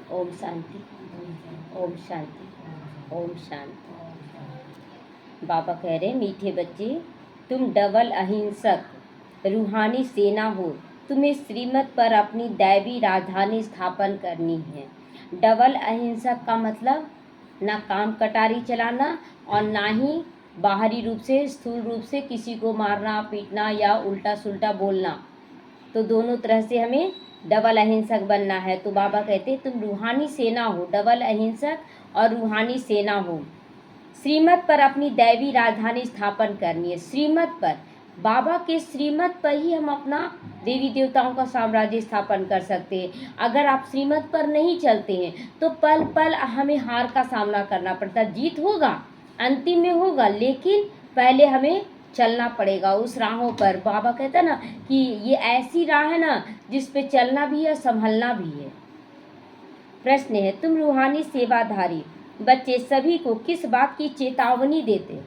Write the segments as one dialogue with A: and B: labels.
A: ओम शांति, ओम शांति, ओम शांति। बाबा कह रहे मीठे बच्चे, तुम डबल अहिंसक रूहानी सेना हो। तुम्हें श्रीमत पर अपनी दैवी राजधानी स्थापन करनी है। डबल अहिंसक का मतलब ना काम कटारी चलाना और ना ही बाहरी रूप से स्थूल रूप से किसी को मारना पीटना या उल्टा सुल्टा बोलना। तो दोनों तरह से हमें डबल अहिंसक बनना है। तो बाबा कहते तुम रूहानी सेना हो, डबल अहिंसक और रूहानी सेना हो। श्रीमत पर अपनी दैवी राजधानी स्थापन करनी है। श्रीमत पर, बाबा के श्रीमत पर ही हम अपना देवी देवताओं का साम्राज्य स्थापन कर सकते हैं। अगर आप श्रीमत पर नहीं चलते हैं तो पल पल हमें हार का सामना करना पड़ता है। जीत होगा, अंतिम में होगा, लेकिन पहले हमें चलना पड़ेगा उस राहों पर। बाबा कहता ना कि ये ऐसी राह है ना जिस पे चलना भी है, संभलना भी है। प्रश्न है, तुम रूहानी सेवाधारी बच्चे सभी को किस बात की चेतावनी देते हो?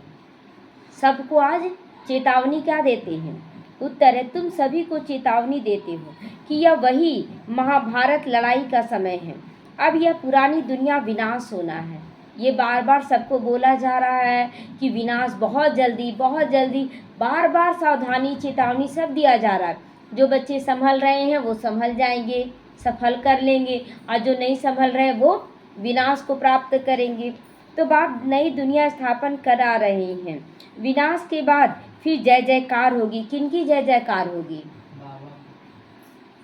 A: सबको आज चेतावनी क्या देते हैं? उत्तर है, तुम सभी को चेतावनी देते हो कि यह वही महाभारत लड़ाई का समय है। अब यह पुरानी दुनिया विनाश होना है। ये बार बार सबको बोला जा रहा है कि विनाश बहुत जल्दी, बार बार सावधानी चेतावनी सब दिया जा रहा है। जो बच्चे संभल रहे हैं वो संभल जाएंगे, सफल कर लेंगे, और जो नहीं संभल रहे वो विनाश को प्राप्त करेंगे। तो बाप नई दुनिया स्थापन करा रहे हैं। विनाश के बाद फिर जय जयकार होगी। किनकी जय जयकार होगी?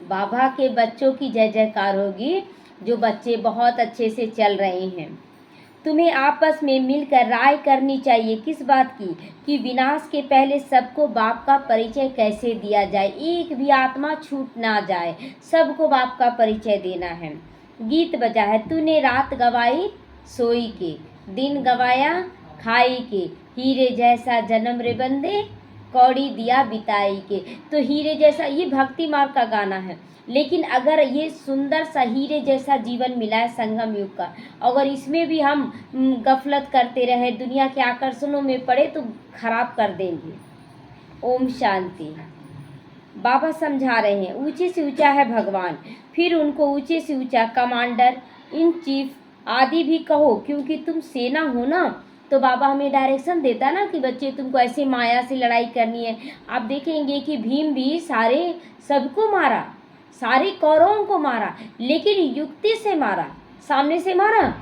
A: बाबा के बच्चों की जय जयकार होगी, जो बच्चे बहुत अच्छे से चल रहे हैं। तुम्हें आपस में मिलकर राय करनी चाहिए किस बात की? कि विनाश के पहले सबको बाप का परिचय कैसे दिया जाए, एक भी आत्मा छूट ना जाए, सबको बाप का परिचय देना है। गीत बजा है, तूने रात गवाई सोई के, दिन गवाया खाई के, हीरे जैसा जन्म रे बंदे कौड़ी दिया बिताई के। तो हीरे जैसा, ये भक्ति मार्ग का गाना है, लेकिन अगर ये सुंदर सा हीरे जैसा जीवन मिला है संगम युग का, अगर इसमें भी हम गफलत करते रहे, दुनिया के आकर्षणों में पड़े, तो खराब कर देंगे। ओम शांति। बाबा समझा रहे हैं, ऊंचे से ऊंचा है भगवान, फिर उनको ऊंचे से ऊंचा कमांडर इन चीफ आदि भी कहो, क्योंकि तुम सेना हो ना। तो बाबा हमें डायरेक्शन देता ना कि बच्चे तुमको ऐसे माया से लड़ाई करनी है। आप देखेंगे कि भीम भी सारे सबको मारा, सारे कौरवों को मारा, लेकिन युक्ति से मारा, सामने से मारा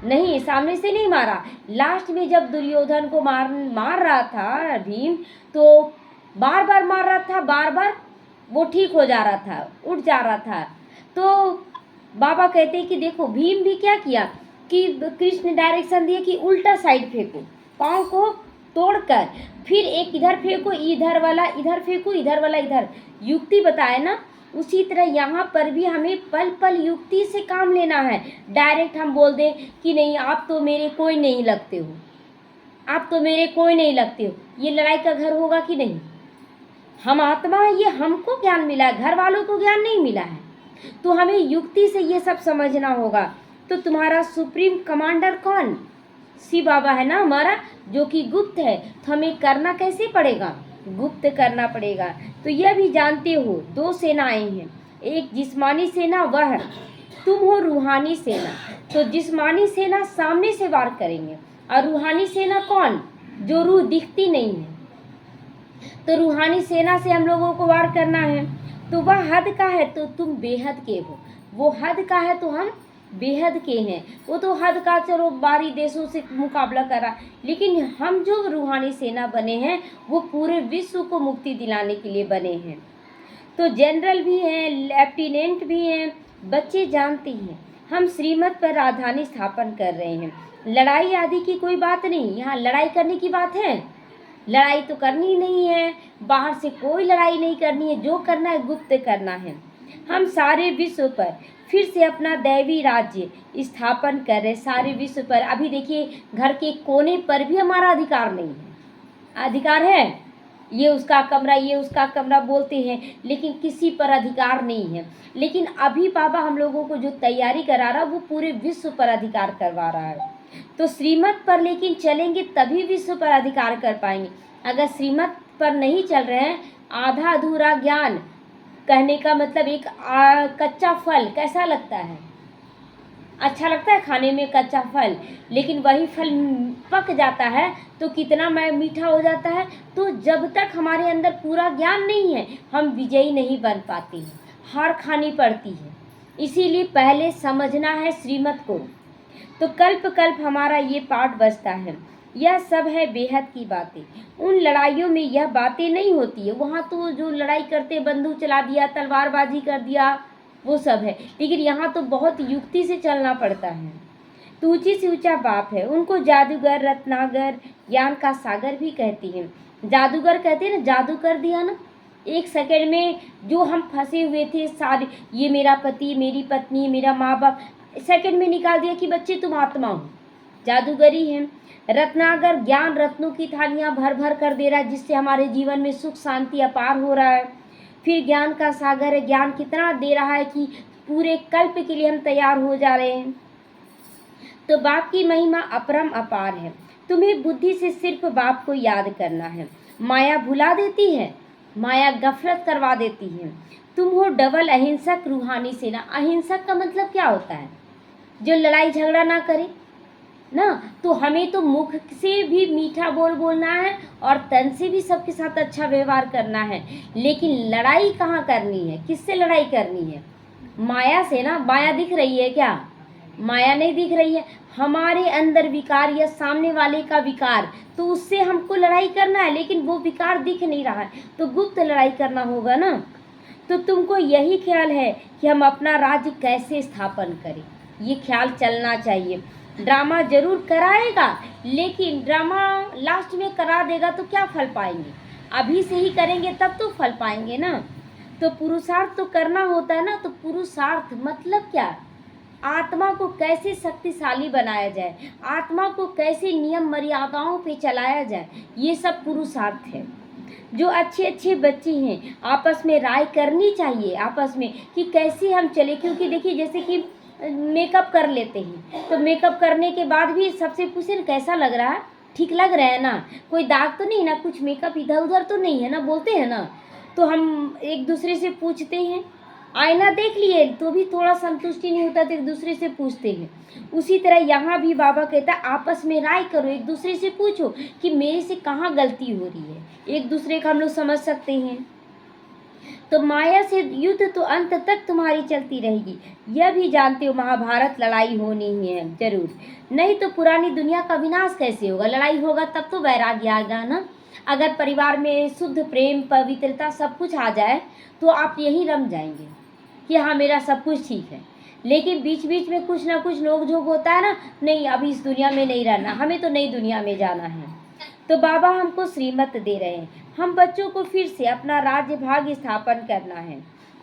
A: नहीं, सामने से नहीं मारा। लास्ट में जब दुर्योधन को मार रहा था भीम, तो बार बार मार रहा था, बार बार वो ठीक हो जा रहा था, उठ जा रहा था। तो बाबा कहते हैं कि देखो भीम भी क्या किया कि कृष्ण डायरेक्शन दिए कि उल्टा साइड फेंको, पाँव को तोड़कर, फिर एक इधर फेंको, इधर वाला इधर फेंको, इधर वाला इधर, युक्ति बताए ना। उसी तरह यहाँ पर भी हमें पल पल युक्ति से काम लेना है। डायरेक्ट हम बोल दें कि नहीं आप तो मेरे कोई नहीं लगते हो, आप तो मेरे कोई नहीं लगते हो, ये लड़ाई का घर होगा कि नहीं? हम आत्मा है, ये हमको ज्ञान मिला है, घर वालों को ज्ञान नहीं मिला है। तो हमें युक्ति से ये सब समझना होगा। तो तुम्हारा सुप्रीम कमांडर कौन? शिव बाबा है ना हमारा, जो कि गुप्त है। तो हमें करना कैसे पड़ेगा? गुप्त करना पड़ेगा। तो यह भी जानते हो दो सेनाएं हैं, एक जिस्मानी सेना, वह तुम हो रूहानी सेना। तो जिस्मानी सेना सामने से वार करेंगे, और रूहानी सेना कौन? जो रूह दिखती नहीं है। तो रूहानी सेना से हम लोगों को वार करना है। तो वह हद का है तो तुम बेहद के हो, वो हद का है तो हम बेहद के हैं। वो तो हद का चलो बाहरी देशों से मुकाबला करा, लेकिन हम जो रूहानी सेना बने हैं वो पूरे विश्व को मुक्ति दिलाने के लिए बने हैं। तो जनरल भी हैं, लेफ्टिनेंट भी हैं। बच्चे जानते हैं हम श्रीमत पर राजधानी स्थापन कर रहे हैं। लड़ाई आदि की कोई बात नहीं, यहाँ लड़ाई करने की बात है? लड़ाई तो करनी ही नहीं है, बाहर से कोई लड़ाई नहीं करनी है, जो करना है गुप्त करना है। हम सारे विश्व पर फिर से अपना दैवी राज्य स्थापन कर रहे, सारे विश्व पर। अभी देखिए घर के कोने पर भी हमारा अधिकार नहीं है। अधिकार है, ये उसका कमरा, ये उसका कमरा बोलते हैं, लेकिन किसी पर अधिकार नहीं है। लेकिन अभी बाबा हम लोगों को जो तैयारी करा रहा है वो पूरे विश्व पर अधिकार करवा रहा है। तो श्रीमत पर लेकिन चलेंगे तभी विश्व पर अधिकार कर पाएंगे। अगर श्रीमत पर नहीं चल रहे हैं, आधा अधूरा ज्ञान, कहने का मतलब एक कच्चा फल कैसा लगता है? अच्छा लगता है खाने में कच्चा फल, लेकिन वही फल पक जाता है तो कितना मीठा हो जाता है। तो जब तक हमारे अंदर पूरा ज्ञान नहीं है, हम विजयी नहीं बन पाते हैं, हार खानी पड़ती है। इसीलिए पहले समझना है श्रीमत को। तो कल्प कल्प हमारा ये पाठ बचता है। यह सब है बेहद की बातें। उन लड़ाइयों में यह बातें नहीं होती है। वहाँ तो जो लड़ाई करते, बंदूक चला दिया, तलवारबाजी कर दिया, वो सब है। लेकिन यहाँ तो बहुत युक्ति से चलना पड़ता है। तो ऊंची से ऊंचा बाप है। उनको जादूगर, रत्नागर, ज्ञान का सागर भी कहती हैं। जादूगर कहते हैं ना, जादू कर दिया ना, एक सेकंड में जो हम फंसे हुए थे सारे, ये मेरा पति, मेरी पत्नी, मेरा माँ बाप, सेकंड में निकाल दिया कि बच्चे तुम आत्मा हो। जादूगरी है। रत्नागर, ज्ञान रत्नों की थालियाँ भर भर कर दे रहा है, जिससे हमारे जीवन में सुख शांति अपार हो रहा है। फिर ज्ञान का सागर है। ज्ञान कितना दे रहा है कि पूरे कल्प के लिए हम तैयार हो जा रहे हैं। तो बाप की महिमा अपरम अपार है। तुम्हें बुद्धि से सिर्फ बाप को याद करना है। माया भुला देती है, माया गफलत करवा देती है। तुम हो डबल अहिंसक रूहानी सेना। अहिंसक का मतलब क्या होता है? जो लड़ाई झगड़ा ना करे ना। तो हमें तो मुख से भी मीठा बोल बोलना है और तन से भी सबके साथ अच्छा व्यवहार करना है। लेकिन लड़ाई कहाँ करनी है? किससे लड़ाई करनी है? माया से ना। माया दिख रही है क्या? माया नहीं दिख रही है। हमारे अंदर विकार या सामने वाले का विकार, तो उससे हमको लड़ाई करना है, लेकिन वो विकार दिख नहीं रहा है, तो गुप्त लड़ाई करना होगा ना। तो तुमको यही ख्याल है कि हम अपना राज्य कैसे स्थापन करें, ये ख्याल चलना चाहिए। ड्रामा जरूर कराएगा, लेकिन ड्रामा लास्ट में करा देगा तो क्या फल पाएंगे? अभी से ही करेंगे तब तो फल पाएंगे ना। तो पुरुषार्थ तो करना होता है ना। तो पुरुषार्थ मतलब क्या? आत्मा को कैसे शक्तिशाली बनाया जाए, आत्मा को कैसे नियम मर्यादाओं पे चलाया जाए, ये सब पुरुषार्थ है। जो अच्छे अच्छे बच्चे हैं, आपस में राय करनी चाहिए आपस में कि कैसे हम चले। क्योंकि देखिए, जैसे कि मेकअप कर लेते हैं, तो मेकअप करने के बाद भी सबसे पूछे कैसा लग रहा है, ठीक लग रहा है ना, कोई दाग तो नहीं ना, कुछ मेकअप इधर उधर तो नहीं है ना, बोलते हैं ना। तो हम एक दूसरे से पूछते हैं। आईना देख लिए तो भी थोड़ा संतुष्टि नहीं होता, तो एक दूसरे से पूछते हैं। उसी तरह यहाँ भी बाबा कहता है आपस में राय करो, एक दूसरे से पूछो कि मेरे से कहाँ गलती हो रही है। एक दूसरे का हम लोग समझ सकते हैं। तो माया से युद्ध तो अंत तक तुम्हारी चलती रहेगी। यह भी जानते हो महाभारत लड़ाई होनी ही है जरूर, नहीं तो पुरानी दुनिया का विनाश कैसे होगा? लड़ाई होगा तब तो वैराग्य आएगा ना। अगर परिवार में शुद्ध प्रेम, पवित्रता सब कुछ आ जाए तो आप यही रम जाएंगे कि हाँ मेरा सब कुछ ठीक है। लेकिन बीच बीच में कुछ ना कुछ नोक झोंक होता है ना, नहीं अभी इस दुनिया में नहीं रहना, हमें तो नई दुनिया में जाना है। तो बाबा हमको श्रीमत दे रहे हैं, हम बच्चों को फिर से अपना राज्य भाग स्थापन करना है।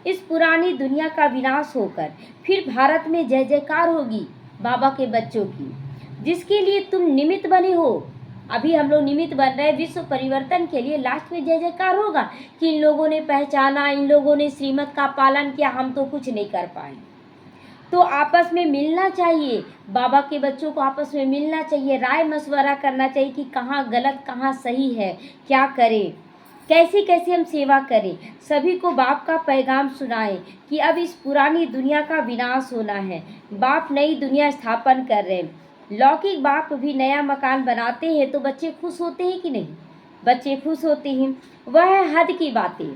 A: इस पुरानी दुनिया का विनाश होकर फिर भारत में जय जयकार होगी बाबा के बच्चों की, जिसके लिए तुम निमित्त बने हो। अभी हम लोग निमित्त बन रहे हैं विश्व परिवर्तन के लिए। लास्ट में जय जयकार होगा कि इन लोगों ने पहचाना, इन लोगों ने श्रीमत का पालन किया, हम तो कुछ नहीं कर पाए। तो आपस में मिलना चाहिए, बाबा के बच्चों को आपस में मिलना चाहिए, राय मशवरा करना चाहिए कि कहाँ गलत कहाँ सही है, क्या करें, कैसे कैसे हम सेवा करें। सभी को बाप का पैगाम सुनाएं कि अब इस पुरानी दुनिया का विनाश होना है, बाप नई दुनिया स्थापन कर रहे हैं। लौकिक बाप भी नया मकान बनाते हैं तो बच्चे खुश होते हैं कि नहीं? बच्चे खुश होते हैं। वह है हद की बातें।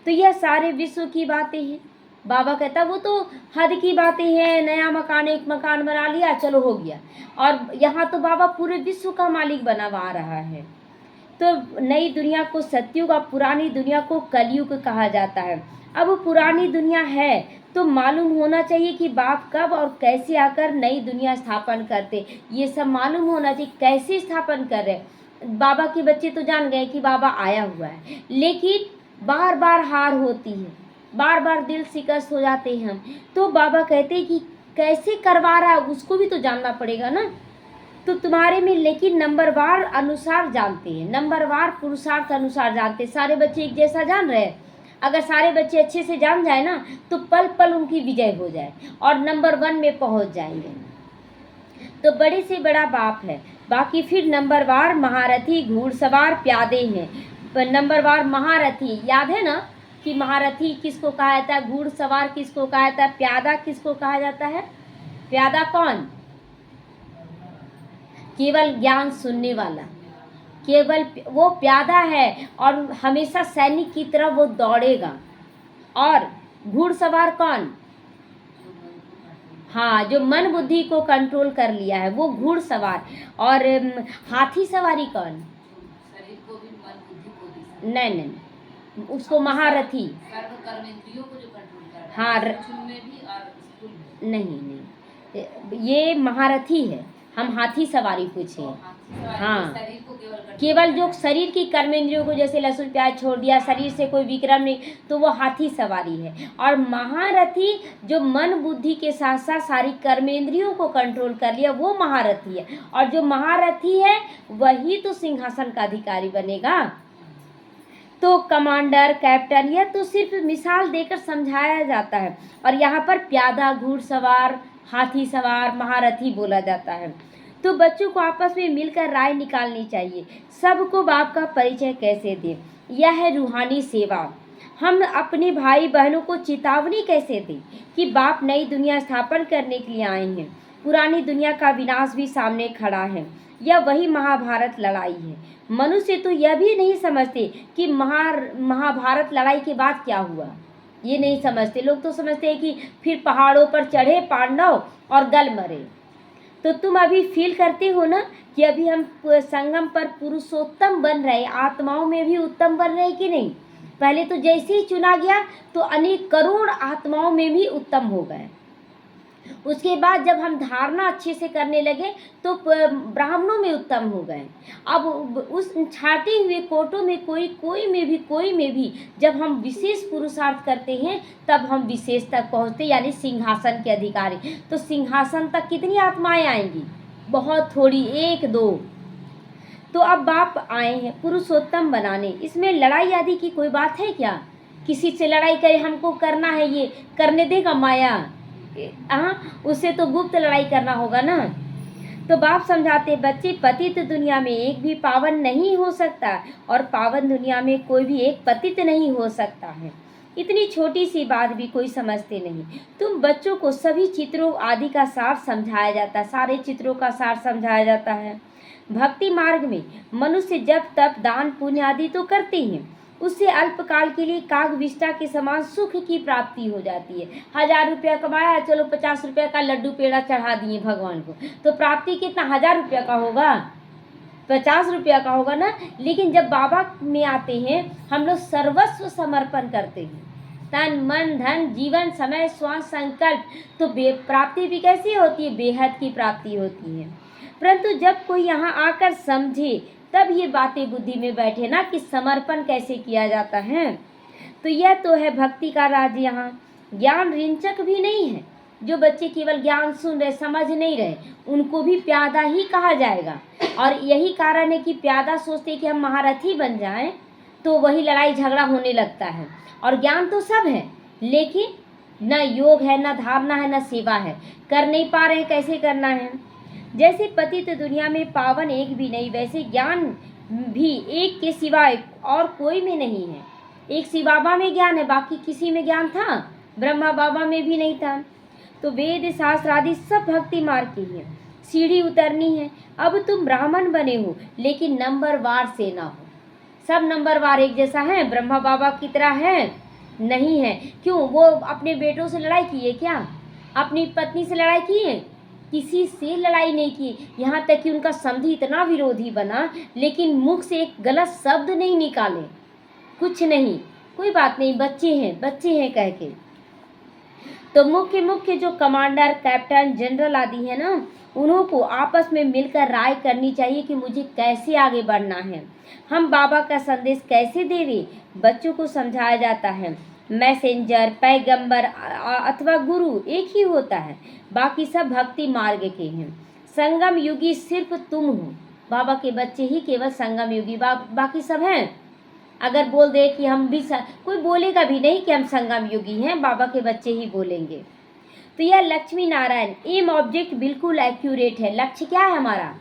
A: तो यह सारे विश्व की बातें हैं। बाबा कहता वो तो हद की बातें हैं, नया मकान, एक मकान बना लिया, चलो हो गया। और यहाँ तो बाबा पूरे विश्व का मालिक बनवा रहा है। तो नई दुनिया को सतयुग और पुरानी दुनिया को कलयुग कहा जाता है। अब पुरानी दुनिया है तो मालूम होना चाहिए कि बाप कब और कैसे आकर नई दुनिया स्थापन करते, ये सब मालूम होना चाहिए कैसे स्थापन कर रहे। बाबा के बच्चे तो जान गए कि बाबा आया हुआ है, लेकिन बार बार हार होती है, बार बार दिल शिकस्त हो जाते हैं हम। तो बाबा कहते हैं कि कैसे करवा रहा है उसको भी तो जानना पड़ेगा ना। तो तुम्हारे में लेकिन नंबरवार अनुसार जानते हैं, नंबरवार पुरुषार्थ अनुसार जानते हैं। सारे बच्चे एक जैसा जान रहे हैं? अगर सारे बच्चे अच्छे से जान जाए ना तो पल पल उनकी विजय हो जाए और नंबर 1 में पहुंच जाएंगे। तो बड़े से बड़ा बाप है। बाकी फिर नंबरवार महारथी, घुड़सवार, प्यादे हैं। नंबरवार महारथी याद है ना कि महारथी किसको कहा जाता है, घुड़सवार किसको कहा जाता है, प्यादा किसको कहा जाता है? प्यादा कौन? केवल ज्ञान सुनने वाला, केवल वो प्यादा है और हमेशा सैनिक की तरह वो दौड़ेगा। और घुड़सवार कौन? हाँ, जो मन बुद्धि को कंट्रोल कर लिया है वो घुड़सवार। और हाथी सवारी कौन? शरीर को भी मन बुद्धि को भी। नहीं नहीं, उसको महारथी। सर्व कर्मेंद्रियों को जो कंट्रोल कर रहा है। हाँ, में भी और स्कूल में। नहीं नहीं, ये महारथी है। हम हाथी सवारी पूछे। हाँ, केवल जो शरीर की कर्मेंद्रियों को, जैसे लहसुन प्याज छोड़ दिया, शरीर से कोई विक्रम नहीं, तो वो हाथी सवारी है। और महारथी जो मन बुद्धि के साथ साथ सारी कर्मेंद्रियों को कंट्रोल कर लिया, वो महारथी है। और जो महारथी है वही तो सिंहासन का अधिकारी बनेगा। तो कमांडर, कैप्टन, यह तो सिर्फ मिसाल देकर समझाया जाता है। और यहाँ पर प्यादा, घुड़सवार, हाथी सवार, महारथी बोला जाता है। तो बच्चों को आपस में मिलकर राय निकालनी चाहिए, सबको बाप का परिचय कैसे दें। यह है रूहानी सेवा। हम अपने भाई बहनों को चेतावनी कैसे दें कि बाप नई दुनिया स्थापन करने के लिए आए हैं। पुरानी दुनिया का विनाश भी सामने खड़ा है। यह वही महाभारत लड़ाई है। मनुष्य तो यह भी नहीं समझते कि महाभारत लड़ाई के बाद क्या हुआ, ये नहीं समझते। लोग तो समझते हैं कि फिर पहाड़ों पर चढ़े पांडव और गल मरे। तो तुम अभी फील करते हो ना कि अभी हम संगम पर पुरुषोत्तम बन रहे, आत्माओं में भी उत्तम बन रहे कि नहीं। पहले तो जैसे ही चुना गया तो अनेक करोड़ आत्माओं में भी उत्तम हो गए। उसके बाद जब हम धारणा अच्छे से करने लगे तो ब्राह्मणों में उत्तम हो गए। अब उस छाटे हुए कोटों में कोई में भी जब हम विशेष पुरुषार्थ करते हैं तब हम विशेष तक पहुँचते, यानी सिंहासन के अधिकारी। तो सिंहासन तक कितनी आत्माएं आएंगी? बहुत थोड़ी, 1-2। तो अब बाप आए हैं पुरुषोत्तम बनाने। इसमें लड़ाई आदि की कोई बात है क्या? किसी से लड़ाई करे, हमको करना है, ये करने देगा माया? हाँ, उससे तो गुप्त लड़ाई करना होगा ना। तो बाप समझाते, बच्चे पतित दुनिया में एक भी पावन नहीं हो सकता और पावन दुनिया में कोई भी एक पतित नहीं हो सकता है। इतनी छोटी सी बात भी कोई समझते नहीं। तुम बच्चों को सभी चित्रों आदि का सार समझाया जाता है, सारे चित्रों का सार समझाया जाता है। भक्ति मार्ग में मनुष्य जब तप दान पुण्य आदि तो करते हैं, उससे अल्पकाल के लिए कागविष्टा के समान सुख की प्राप्ति हो जाती है। 1000 रुपया कमाया, चलो 50 रुपया का लड्डू पेड़ा चढ़ा दिए भगवान को, तो प्राप्ति कितना? 1000 रुपया का होगा, 50 रुपया का होगा ना। लेकिन जब बाबा में आते हैं हम लोग सर्वस्व समर्पण करते हैं, तन मन धन जीवन समय श्वास संकल्प, तो प्राप्ति भी कैसी होती है? बेहद की प्राप्ति होती है। परंतु जब कोई यहाँ आकर समझे तब ये बातें बुद्धि में बैठे ना कि समर्पण कैसे किया जाता है। तो यह तो है भक्ति का राज। यहाँ ज्ञान रिंचक भी नहीं है। जो बच्चे केवल ज्ञान सुन रहे, समझ नहीं रहे, उनको भी प्यादा ही कहा जाएगा। और यही कारण है कि प्यादा सोचते कि हम महारथी बन जाएं, तो वही लड़ाई झगड़ा होने लगता है। और ज्ञान तो सब है, लेकिन न योग है, न धारणा है, न सेवा है, कर नहीं पा रहे, कैसे करना है। जैसे पतित दुनिया में पावन एक भी नहीं, वैसे ज्ञान भी एक के सिवाय और कोई में नहीं है। एक शिव बाबा में ज्ञान है, बाकी किसी में ज्ञान था? ब्रह्मा बाबा में भी नहीं था। तो वेद शास्त्र आदि सब भक्ति मार्ग की है, सीढ़ी उतरनी है। अब तुम ब्राह्मण बने हो, लेकिन नंबरवार से ना हो। सब नंबरवार एक जैसा है? ब्रह्मा बाबा की तरह है? नहीं है। क्यों? वो अपने बेटों से लड़ाई किए क्या? अपनी पत्नी से लड़ाई किए? किसी से लड़ाई नहीं की। यहाँ तक कि उनका समधी इतना विरोधी बना, लेकिन मुख से एक गलत शब्द नहीं निकाले, कुछ नहीं, कोई बात नहीं, बच्चे हैं कह के। तो मुख्य जो कमांडर, कैप्टन, जनरल आदि है ना, उन्हों को आपस में मिलकर राय करनी चाहिए कि मुझे कैसे आगे बढ़ना है, हम बाबा का संदेश कैसे देवें। बच्चों को समझाया जाता है मैसेंजर, पैगंबर अथवा गुरु एक ही होता है, बाकी सब भक्ति मार्ग के हैं। संगम युगी सिर्फ तुम हो, बाबा के बच्चे ही केवल संगम युगी, बाकी सब हैं। अगर बोल दे कि हम भी कोई बोलेगा भी नहीं कि हम संगम युगी हैं, बाबा के बच्चे ही बोलेंगे। तो यह लक्ष्मी नारायण एम ऑब्जेक्ट बिल्कुल एक्यूरेट है। लक्ष्य क्या है हमारा?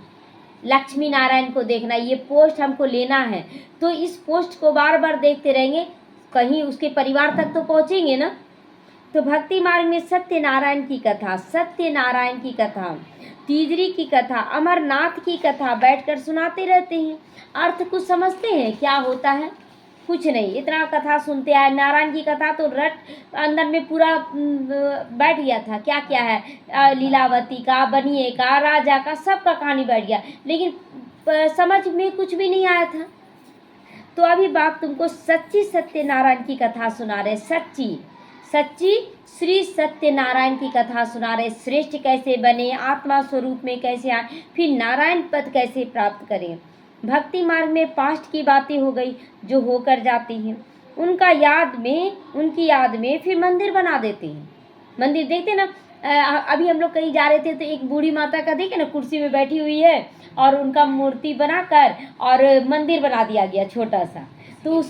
A: लक्ष्मी नारायण को देखना, ये पोस्ट हमको लेना है। तो इस पोस्ट को बार बार देखते रहेंगे, कहीं उसके परिवार तक तो पहुँचेंगे ना। तो भक्ति मार्ग में सत्यनारायण की कथा, सत्यनारायण की कथा, तीजरी की कथा, अमरनाथ की कथा बैठकर सुनाते रहते हैं। अर्थ कुछ समझते हैं क्या होता है? कुछ नहीं, इतना कथा सुनते आए। नारायण की कथा तो रट अंदर में पूरा बैठ गया था, क्या क्या है, लीलावती का, बनिए का, राजा का, सबका कहानी बैठ गया, लेकिन समझ में कुछ भी नहीं आया था। तो अभी बाप तुमको सच्ची सत्यनारायण की कथा सुना रहे, सच्ची सच्ची श्री सत्यनारायण की कथा सुना रहे। श्रेष्ठ कैसे बने, आत्मा स्वरूप में कैसे आए, फिर नारायण पद कैसे प्राप्त करें। भक्ति मार्ग में पास्ट की बातें हो गई जो होकर जाती हैं, उनकी याद में फिर मंदिर बना देते हैं। मंदिर देखते ना, अभी हम लोग कहीं जा रहे थे तो एक बूढ़ी माता का देखे ना, कुर्सी में बैठी हुई है और उनका मूर्ति बनाकर और मंदिर बना दिया गया छोटा सा। तो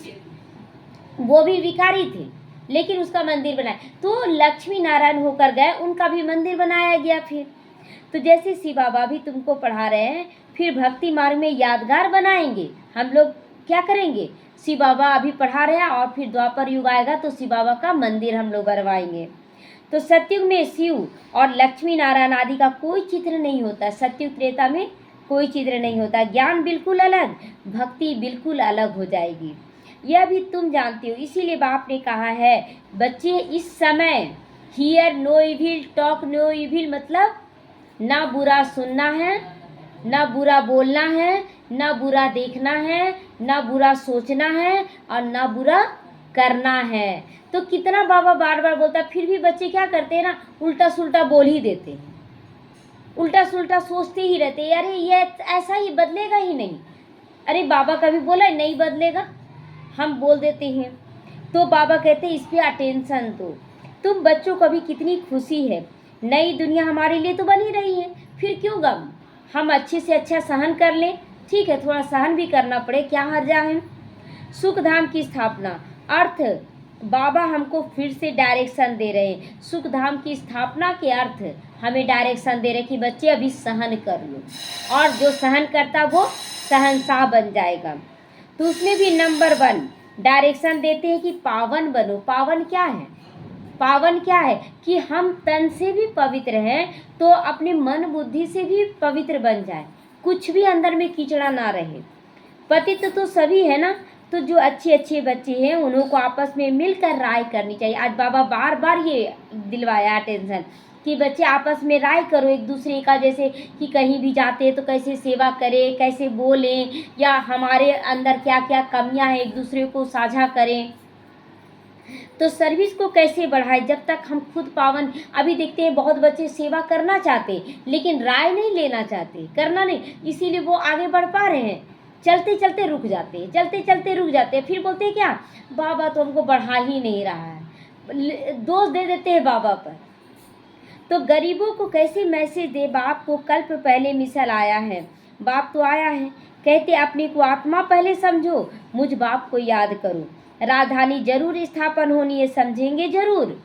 A: वो भी भिखारी थे लेकिन उसका मंदिर बनाया। तो लक्ष्मी नारायण होकर गए, उनका भी मंदिर बनाया गया। फिर तो जैसे शिव बाबा भी तुमको पढ़ा रहे हैं, फिर भक्ति मार्ग में यादगार बनाएंगे। हम लोग क्या करेंगे, शिव बाबा अभी पढ़ा रहे हैं और फिर द्वापर युग आएगा तो शिव बाबा का मंदिर हम लोग बनवाएंगे। तो सतयुग में शिव और लक्ष्मी नारायण आदि का कोई चित्र नहीं होता, सतयुग त्रेता में कोई चित्र नहीं होता। ज्ञान बिल्कुल अलग, भक्ति बिल्कुल अलग हो जाएगी, यह भी तुम जानती हो। इसीलिए बाप ने कहा है बच्चे इस समय hear no evil talk no evil, मतलब ना बुरा सुनना है, ना बुरा बोलना है, ना बुरा देखना है, ना बुरा सोचना है और ना बुरा करना है। तो कितना बाबा बार बार बोलता है, फिर भी बच्चे क्या करते हैं ना, उल्टा सुल्टा बोल ही देते हैं, उल्टा सुल्टा सोचते ही रहते हैं, अरे ये ऐसा ही बदलेगा ही नहीं। अरे बाबा कभी बोला नहीं बदलेगा, हम बोल देते हैं। तो बाबा कहते हैं इस पर अटेंशन दो। तुम बच्चों को भी कितनी खुशी है, नई दुनिया हमारे लिए तो बनी रही है, फिर क्यों गम, हम अच्छे से अच्छा सहन कर लें। ठीक है, थोड़ा सहन भी करना पड़े, क्या हर्जा है। सुख धाम की स्थापना, अर्थ बाबा हमको फिर से डायरेक्शन दे रहे हैं। सुख धाम की स्थापना के अर्थ हमें डायरेक्शन दे रहे कि बच्चे अभी सहन कर लो, और जो सहन करता वो शहंशाह बन जाएगा। तो उसमें भी नंबर 1 डायरेक्शन देते हैं कि पावन बनो। पावन क्या है, पावन क्या है कि हम तन से भी पवित्र हैं तो अपने मन बुद्धि से भी पवित्र बन जाए, कुछ भी अंदर में कीचड़ा ना रहे। पतित तो सभी है ना, तो जो अच्छे अच्छे बच्चे हैं उन्हों को आपस में मिलकर राय करनी चाहिए। आज बाबा बार बार ये दिलवाया टेंशन कि बच्चे आपस में राय करो एक दूसरे का, जैसे कि कहीं भी जाते हैं तो कैसे सेवा करें, कैसे बोलें, या हमारे अंदर क्या क्या कमियां हैं एक दूसरे को साझा करें। तो सर्विस को कैसे बढ़ाए जब तक हम खुद पावन। अभी देखते हैं बहुत बच्चे सेवा करना चाहते लेकिन राय नहीं लेना चाहते, करना नहीं, इसीलिए वो आगे बढ़ पा रहे हैं, चलते चलते रुक जाते हैं, चलते चलते रुक जाते हैं। फिर बोलते हैं क्या, बाबा तो हमको बढ़ा ही नहीं रहा है, दोष दे देते हैं बाबा पर। तो गरीबों को कैसे मैसेज दे, बाप को कल्प पहले मिसल आया है, बाप तो आया है, कहते अपने को आत्मा पहले समझो, मुझ बाप को याद करो। राजधानी जरूर स्थापन होनी है, समझेंगे जरूर,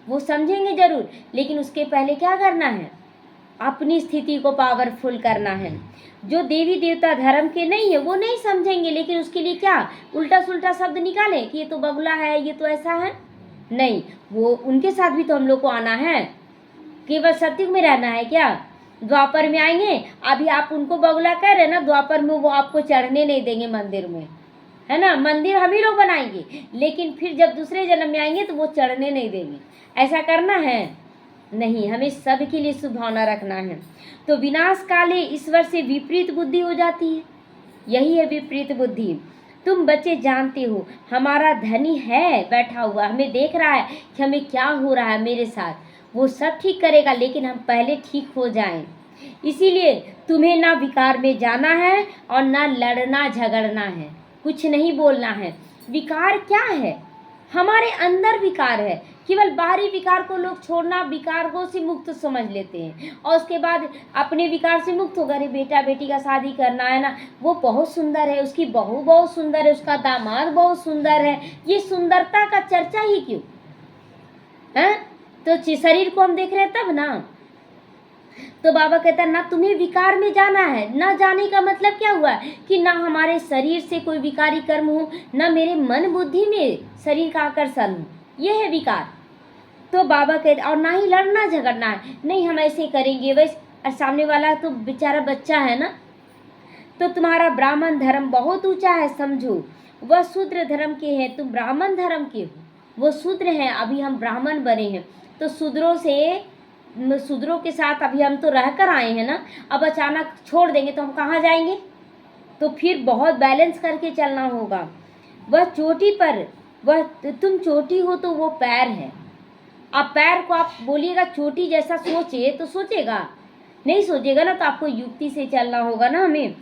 A: वो समझेंगे जरूर, लेकिन उसके पहले क्या करना है, अपनी स्थिति को पावरफुल करना है। जो देवी देवता धर्म के नहीं है वो नहीं समझेंगे, लेकिन उसके लिए क्या उल्टा सुल्टा शब्द निकालें कि ये तो बगुला है, ये तो ऐसा है, नहीं, वो उनके साथ भी तो हम लोग को आना है। केवल सतयुग में रहना है क्या, द्वापर में आएंगे, अभी आप उनको बगुला कह रहे हैं ना, द्वापर में वो आपको चढ़ने नहीं देंगे मंदिर में, है ना, मंदिर हम ही लोग बनाएंगे, लेकिन फिर जब दूसरे जन्म में आएंगे तो वो चढ़ने नहीं देंगे। ऐसा करना है नहीं, हमें सबके लिए सुभावना रखना है। तो विनाश काले ईश्वर से विपरीत बुद्धि हो जाती है, यही है विपरीत बुद्धि। तुम बच्चे जानते हो हमारा धनी है बैठा हुआ, हमें देख रहा है कि हमें क्या हो रहा है मेरे साथ, वो सब ठीक करेगा, लेकिन हम पहले ठीक हो जाएं। इसीलिए तुम्हें ना विकार में जाना है और ना लड़ना झगड़ना है, कुछ नहीं बोलना है। विकार क्या है, हमारे अंदर विकार है, केवल बाहरी विकार को लोग छोड़ना, विकारों से मुक्त समझ लेते हैं और उसके बाद अपने विकार से मुक्त होकर अरे बेटा बेटी का शादी करना है ना, वो बहुत सुंदर है, उसकी बहू बहुत सुंदर है, उसका दामाद बहुत सुंदर है, ये सुंदरता का चर्चा ही क्यों है, तो शरीर को हम देख रहे हैं तब ना। तो बाबा कहता है ना तुम्हें विकार में जाना है, ना जाने का मतलब क्या हुआ कि ना हमारे शरीर से कोई विकारी कर्म हो, ना मेरे मन बुद्धि में शरीर का आकर्षण हो, ये है विकार। तो बाबा कहते और ना ही लड़ना झगड़ना है, नहीं हम ऐसे करेंगे वैसे, और सामने वाला तो बेचारा बच्चा है ना। तो तुम्हारा ब्राह्मण धर्म बहुत ऊंचा है समझो, वह शूद्र धर्म के हैं, तुम ब्राह्मण धर्म के हो, वो शूद्र हैं, अभी हम ब्राह्मण बने हैं। तो शूद्रों के साथ अभी हम तो रह कर आए हैं ना, अब अचानक छोड़ देंगे तो हम कहाँ जाएंगे। तो फिर बहुत बैलेंस करके चलना होगा। वह चोटी पर, वह तुम चोटी हो तो वो पैर है। अब पैर को आप बोलिएगा चोटी जैसा सोचे तो सोचेगा, नहीं सोचेगा ना, तो आपको युक्ति से चलना होगा ना हमें।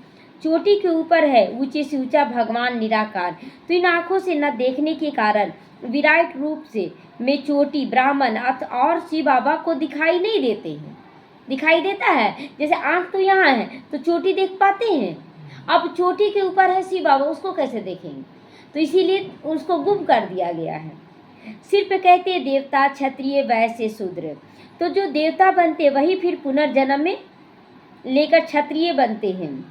A: चोटी के ऊपर है ऊंचे से ऊंचा भगवान निराकार, तो इन आँखों से न देखने के कारण विराट रूप से में चोटी ब्राह्मण और शिव बाबा को दिखाई नहीं देते हैं। दिखाई देता है, जैसे आँख तो यहाँ है तो चोटी देख पाते हैं, अब चोटी के ऊपर है शिव बाबा, उसको कैसे देखेंगे। तो इसीलिए उसको गुम कर दिया गया है। सिर पे कहते हैं देवता, क्षत्रिय, वैश्य, शूद्र। तो जो देवता बनते वही फिर पुनर्जन्म में लेकर क्षत्रिय बनते हैं,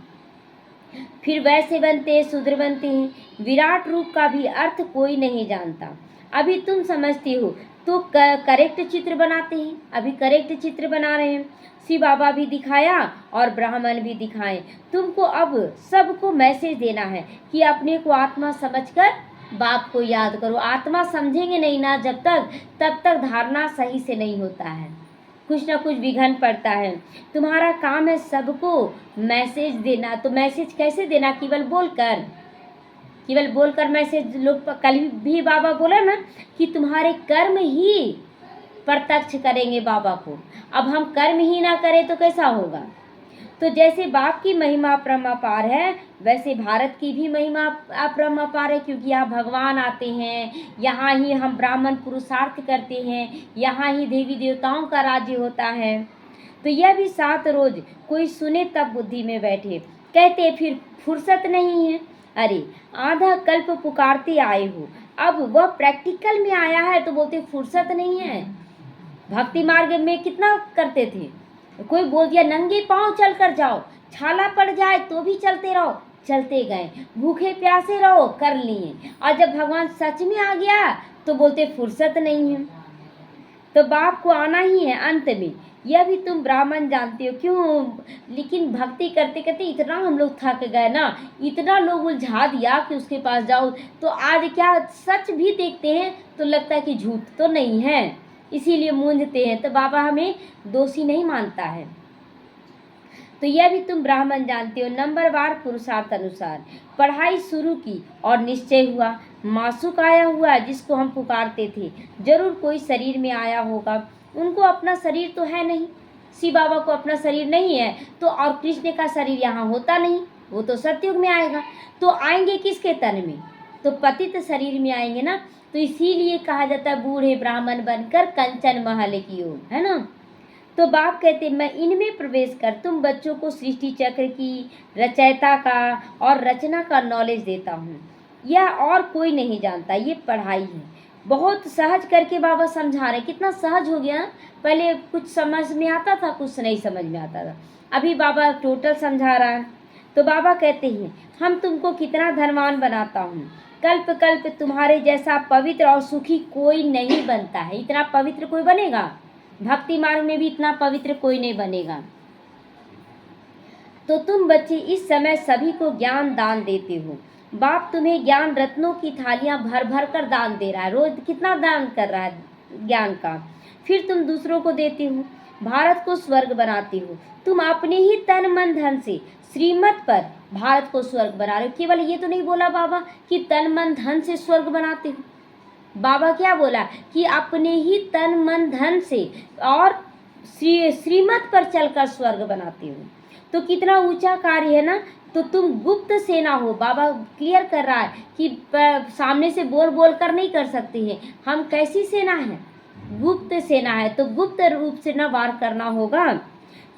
A: फिर वैसे बनते हैं, शूद्र बनते हैं। विराट रूप का भी अर्थ कोई नहीं जानता। अभी तुम समझते हो तो करेक्ट चित्र बनाते हैं, अभी करेक्ट चित्र बना रहे हैं। शिव बाबा भी दिखाया और ब्राह्मण भी दिखाएं। तुमको अब सबको मैसेज देना है कि अपने को आत्मा समझकर बाप को याद करो। आत्मा समझेंगे नहीं ना जब तक, तब तक धारणा सही से नहीं होता है, कुछ ना कुछ विघन पड़ता है। तुम्हारा काम है सबको मैसेज देना। तो मैसेज कैसे देना, केवल बोलकर मैसेज। लोग कल भी बाबा बोला ना कि तुम्हारे कर्म ही प्रत्यक्ष करेंगे बाबा को। अब हम कर्म ही ना करें तो कैसा होगा। तो जैसे बाप की महिमा अपरंपार है, वैसे भारत की भी महिमा अपरंपार है, क्योंकि यहाँ भगवान आते हैं, यहाँ ही हम ब्राह्मण पुरुषार्थ करते हैं, यहाँ ही देवी देवताओं का राज्य होता है। तो यह भी 7 रोज कोई सुने तब बुद्धि में बैठे। कहते फिर फुर्सत नहीं है। अरे आधा कल्प पुकारते आए हो, अब वह प्रैक्टिकल में आया है तो बोलते फुर्सत नहीं है। भक्ति मार्ग में कितना करते थे, कोई बोल दिया नंगे पांव चल कर जाओ, छाला पड़ जाए तो भी चलते रहो, चलते गए, भूखे प्यासे रहो, कर लिए। और जब भगवान सच में आ गया तो बोलते फुर्सत नहीं है। तो बाप को आना ही है अंत में, यह भी तुम ब्राह्मण जानते हो। क्यों, लेकिन भक्ति करते करते इतना हम लोग थक गए ना, इतना लोग उलझा दिया कि उसके पास जाओ तो आज क्या सच भी देखते हैं तो लगता है कि झूठ तो नहीं है, इसीलिए मूंझते हैं। तो बाबा हमें दोषी नहीं मानता है। तो यह भी तुम ब्राह्मण जानते हो। नंबरवार पुरुषार्थ अनुसार पढ़ाई शुरू की और निश्चय हुआ, मासुक आया हुआ जिसको हम पुकारते थे, जरूर कोई शरीर में आया होगा। उनको अपना शरीर तो है नहीं, शिव बाबा को अपना शरीर नहीं है, तो और कृष्ण का शरीर यहाँ होता नहीं, वो तो सतयुग में आएगा। तो आएंगे किसके तन में, तो पतित शरीर में आएंगे ना। तो इसीलिए कहा जाता है बूढ़े ब्राह्मण बनकर कंचन महल की ओर, है ना। तो बाप कहते मैं इनमें प्रवेश कर तुम बच्चों को सृष्टि चक्र की रचयिता का और रचना का नॉलेज देता हूँ। यह और कोई नहीं जानता, ये पढ़ाई है। बहुत सहज करके बाबा समझा रहे, कितना सहज हो गया। पहले कुछ समझ में आता था, कुछ नहीं समझ में आता था, अभी बाबा टोटल समझा रहा है। तो बाबा कहते हैं हम तुमको कितना धनवान बनाता हूँ, कल्प कल्प तुम्हारे जैसा पवित्र और सुखी कोई नहीं बनता है। इतना पवित्र कोई बनेगा, भक्ति मार्ग में भी इतना पवित्र कोई नहीं बनेगा। तो तुम बच्चे इस समय सभी को ज्ञान दान देते हो। बाप तुम्हें ज्ञान रत्नों की थालियां भर भर कर दान दे रहा है, रोज कितना दान कर रहा है ज्ञान का। फिर तुम दूसरों को देते हो, भारत को स्वर्ग बनाते हो। तुम अपने ही तन मन धन से श्रीमत पर भारत को स्वर्ग बना रहे हो। केवल ये तो नहीं बोला बाबा कि तन मन धन से स्वर्ग बनाते हो, बाबा क्या बोला कि अपने ही तन मन धन से और श्रीमत पर चलकर स्वर्ग बनाते हो। तो कितना ऊंचा कार्य है ना। तो तुम गुप्त सेना हो, बाबा क्लियर कर रहा है कि सामने से बोल बोल कर नहीं कर सकते हैं। हम कैसी सेना है, गुप्त सेना है, तो गुप्त रूप से न वार करना होगा,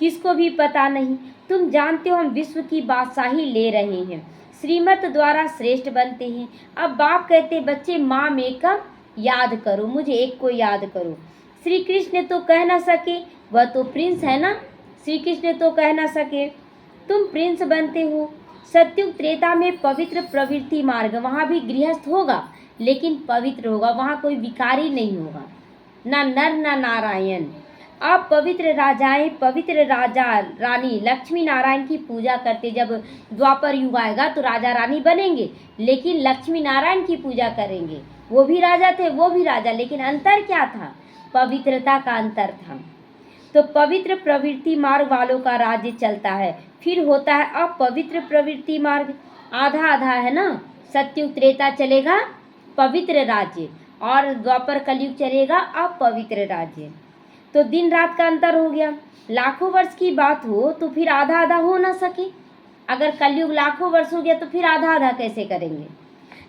A: किसको भी पता नहीं। तुम जानते हो हम विश्व की बादशाही ले रहे हैं, श्रीमत द्वारा श्रेष्ठ बनते हैं। अब बाप कहते बच्चे माम एकम याद करो, मुझे एक को याद करो। श्री कृष्ण तो कह ना सके, वह तो प्रिंस है ना, श्री कृष्ण तो कह ना सके, तुम प्रिंस बनते हो। सत्युग त्रेता में पवित्र प्रवृत्ति मार्ग, वहाँ भी गृहस्थ होगा लेकिन पवित्र होगा, वहाँ कोई विकारी नहीं होगा। ना नर ना नारायण। अब पवित्र राजाएं, पवित्र राजा रानी लक्ष्मी नारायण की पूजा करते। जब द्वापर युग आएगा तो राजा रानी बनेंगे, लेकिन लक्ष्मी नारायण की पूजा करेंगे। वो भी राजा थे, वो भी राजा, लेकिन अंतर क्या था? पवित्रता का अंतर था। तो पवित्र प्रवृत्ति मार्ग वालों का राज्य चलता है। फिर होता है अपवित्र प्रवृत्ति मार्ग, आधा आधा है ना। सत्युग त्रेता चलेगा पवित्र राज्य और द्वापर कलयुग चलेगा अपवित्र राज्य। तो दिन रात का अंतर हो गया। लाखों वर्ष की बात हो तो फिर आधा आधा हो ना सके। अगर कलयुग लाखों वर्ष हो गया तो फिर आधा आधा कैसे करेंगे?